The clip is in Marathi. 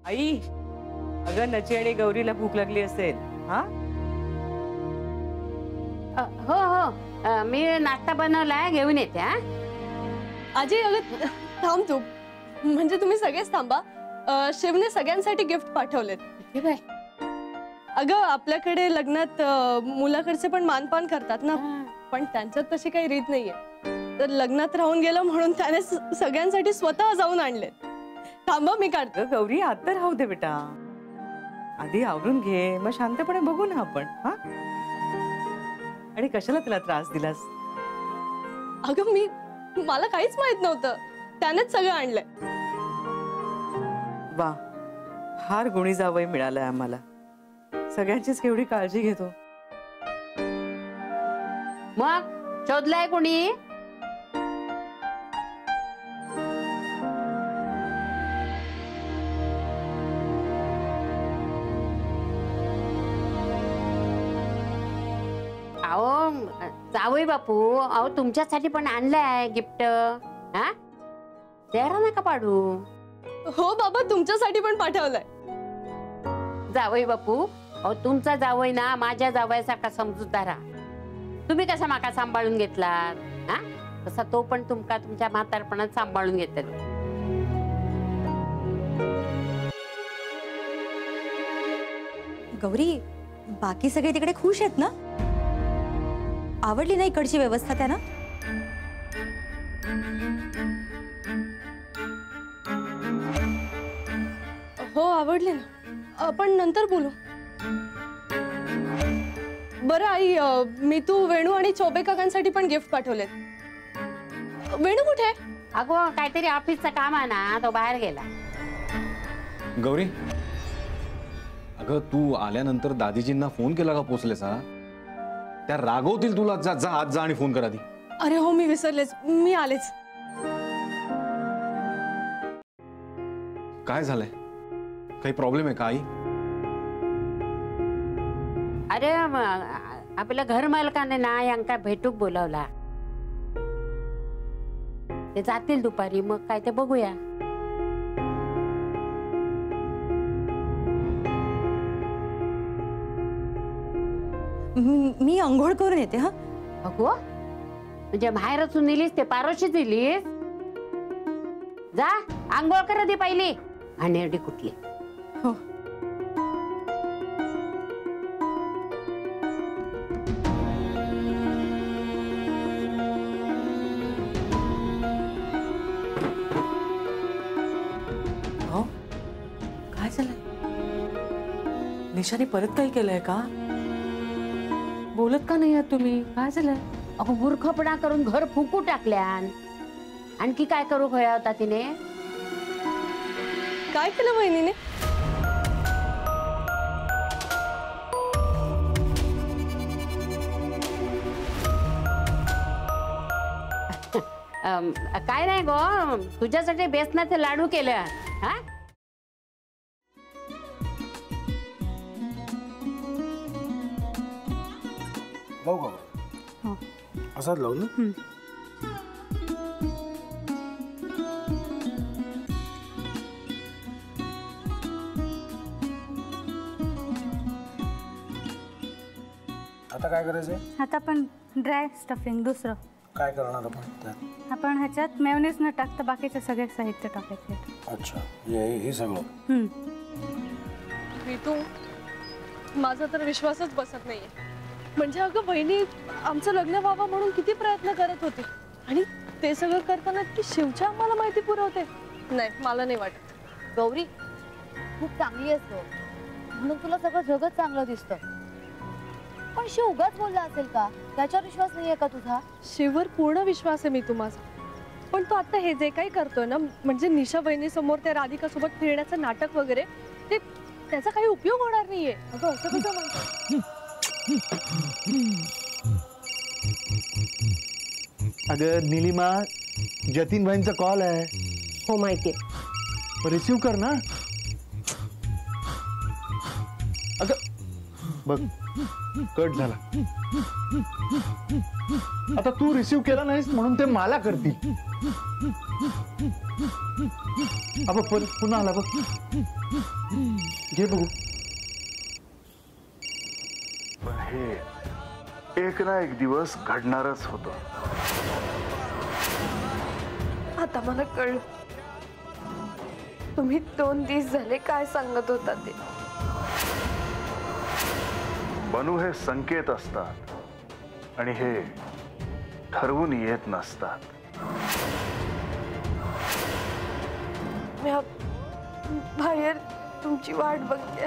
आई, अगं नची आणि गौरीला भूक लागली असेल. हा हो हो, मी नाश्ता बनवलाय, घेऊन येते. हा आजी अगं थांब तू, म्हणजे तुम्ही सगळेच थांबा. शिवने सगळ्यांसाठी गिफ्ट पाठवलेत. अगं आपल्याकडे लग्नात मुलाकडचे पण मानपान करतात ना, पण त्यांच्यात तशी काही रीत नाहीये. तर लग्नात राहून गेलं म्हणून त्याने सगळ्यांसाठी स्वतः जाऊन आणले. थांबा मी काढते. गौरी आता राहू दे बेटा, आधी आवरून घे, मग शांतपणे बघू ना आपण. हा आणि कशाला तिला त्रास दिलास? अगं मला काहीच माहित नव्हतं, त्यानेच सगळं आणलंय. वा, फार गुणी जावई मिळालंय आम्हाला. सगळ्यांचीच केवढी काळजी घेतो. मग शोधलाय कोणी? अहो जावई बापू, अहो तुमच्यासाठी पण आणलंय गिफ्ट. हा चेहरा नका पाडू. हो बाबा, तुमच्यासाठी पण पाठवलंय. जावई बापू, अहो तुमचा जावई ना माझ्या जावयासारखा समजूतदार. तुम्ही कसा माका सांभाळून घेतलात, हा तसा तो पण तुमका तुमच्या म्हातारपणात सांभाळून घेतल. गौरी, बाकी सगळे तिकडे खुश आहेत ना? आवडली ना इकडची व्यवस्था त्यांना? हो आवडले ना, आपण नंतर बोलू. बरं आई, मी तू वेणू आणि चौबे काकांसाठी पण गिफ्ट पाठवलेत. वेणू कुठे? अगो काहीतरी ऑफिसचं काम आहे ना, तो बाहेर गेला. गौरी, अगं तू आल्यानंतर दादीजींना फोन केला का पोचलेसा? त्या रागवतील तुला. जा जा, आज जा आणि फोन करा दी. अरे हो, मी विसरलेच, मी आलेच. काय झालंय? काही प्रॉब्लेम आहे का आई? अरे आपल्या घर मालकाने ना यांका भेटूक बोलावला. ते जातील दुपारी, मग काय ते बघूया. मी अंघोळ करून येते. हा अगो, म्हणजे बाहेरच नेलीस ते पारोशी दिलीस? जा आंघोळ करा दे पहिली. आणि कुठली? हो. काय झालंय? निशाने परत काही केलंय का? बोलत का नाही आहात तुम्ही? काय झालंय? अगो मूर्खपणा करून घर फुकू टाकल्यान. आणखी काय करू खया होता तिने? काय केलं वहिनीने? काय नाही गो, तुझ्यासाठी बेसनाचे लाडू केले. हा लावू का? असाच लावू ना. आता काय करायचंय? आता आपण ड्राय स्टफिंग दुसरं काय करणार आपण त्यात? आपण ह्याच्यात मेयोनीज न टाकता बाकीचे सगळे साहित्य टाकायचे. अच्छा, हे सगळं. ऋतू, माझा तर विश्वासच बसत नाहीये. म्हणजे अगं बहिणी आमचं लग्न व्हावं म्हणून किती प्रयत्न करत होती, आणि ते सगळं करताना ती शिवच्या आम्हाला माहिती पुरवते. नाही, मला नाही वाटत. गौरी खूप चांगली असतो म्हणून तुला सगळं जगत चांगलं दिसतं, पण शिव उगाच बोलला असेल का? त्याच्यावर विश्वास नाहीये का तुझा? शिववर पूर्ण विश्वास आहे मी तुम्हाला, पण तो आता हे जे काही करतोय ना, म्हणजे निशा बहिणी समोर त्या राधिका सोबत फिरण्याचं नाटक वगैरे, ते त्याचा काही उपयोग होणार नाहीये. अगं असं कसं म्हणतो? अगं नीलिमा, जतीन भाईंचा कॉल आहे. हो माहितीये. रिसीव कर ना. अगं बघ, कट झाला. आता तू रिसीव्ह केला नाहीस म्हणून ते मला करतील. अब परत पुन्हा आला बघ. घे बघू. पण हे एक ना एक दिवस घडणारच होतं. आता मला कळलं तुम्ही 2 दिवस झाले काय सांगत होता ते. बनू हे संकेत असतात आणि हे ठरवून येत नसतात. मी बाहेर तुमची वाट बघते.